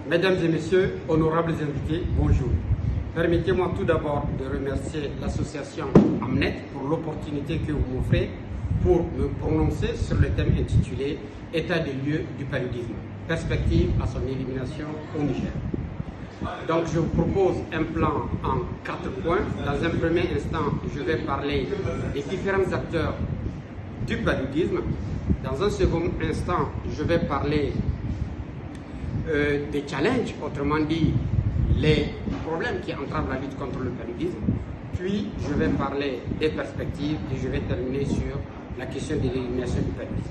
Mesdames et messieurs, honorables invités, bonjour. Permettez-moi tout d'abord de remercier l'association Amnet pour l'opportunité que vous m'offrez pour me prononcer sur le thème intitulé « État des lieux du paludisme, perspective à son élimination au Niger ». Donc je vous propose un plan en 4 points. Dans un premier instant, je vais parler des différents acteurs du paludisme. Dans un second instant, je vais parler des challenges, autrement dit les problèmes qui entravent la lutte contre le paludisme. Puis je vais parler des perspectives et je vais terminer sur la question de l'élimination du paludisme.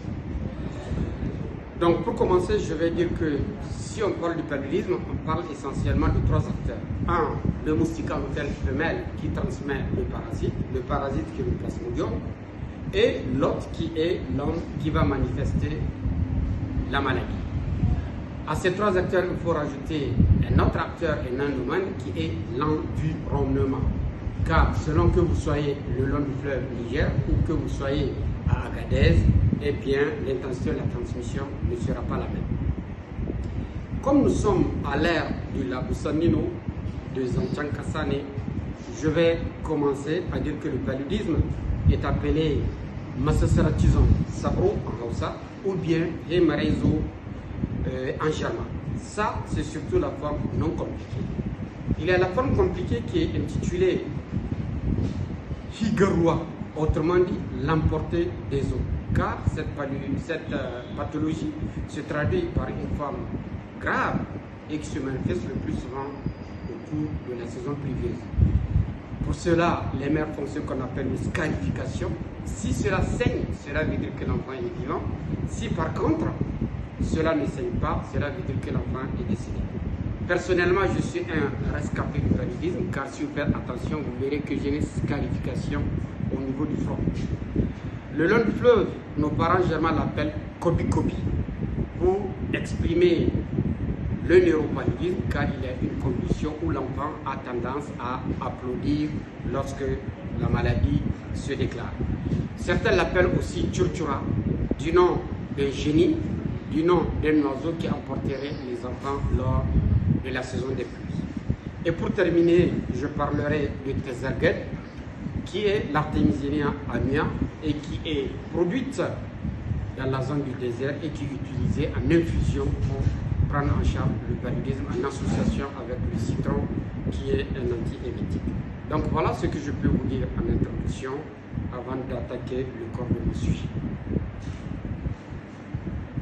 Donc pour commencer, je vais dire que si on parle du paludisme, on parle essentiellement de 3 acteurs. Un, le moustique à l'hôtel femelle qui transmet le parasite qui est le plasmodium, et l'autre qui est l'homme qui va manifester la maladie. À ces 3 acteurs, il faut rajouter un autre acteur et non humain qui est l'environnement. Car selon que vous soyez le long du fleuve Niger ou que vous soyez à Agadez, eh bien l'intensité de la transmission ne sera pas la même. Comme nous sommes à l'ère du Labussanino, de Zanchan Kassane, je vais commencer à dire que le paludisme est appelé Massasaratizon Sabro en Hausa ou bien Hemarezo en germain. Ça, c'est surtout la forme non compliquée. Il y a la forme compliquée qui est intitulée Higarua, autrement dit l'emportée des eaux. Car cette pathologie se traduit par une forme grave et qui se manifeste le plus souvent au cours de la saison pluvieuse. Pour cela, les mères font ce qu'on appelle une scarification. Si cela saigne, cela veut dire que l'enfant est vivant. Si par contre, cela ne saigne pas, cela veut dire que l'enfant est décédé. Personnellement, je suis un rescapé du paludisme, car si vous faites attention, vous verrez que j'ai une scarification au niveau du front. Le long du fleuve, nos parents germains l'appellent kobi-kobi pour exprimer le neuropaludisme, car il y a une condition où l'enfant a tendance à applaudir lorsque la maladie se déclare. Certains l'appellent aussi tchurchura, du nom d'un génie, du nom d'un oiseau qui emporterait les enfants lors de la saison des pluies. Et pour terminer, je parlerai de Tezerguet, qui est l'Artemisia annua et qui est produite dans la zone du désert et qui est utilisée en infusion pour prendre en charge le paludisme en association avec le citron qui est un antiémétique. Donc voilà ce que je peux vous dire en introduction avant d'attaquer le corps de mon sujet.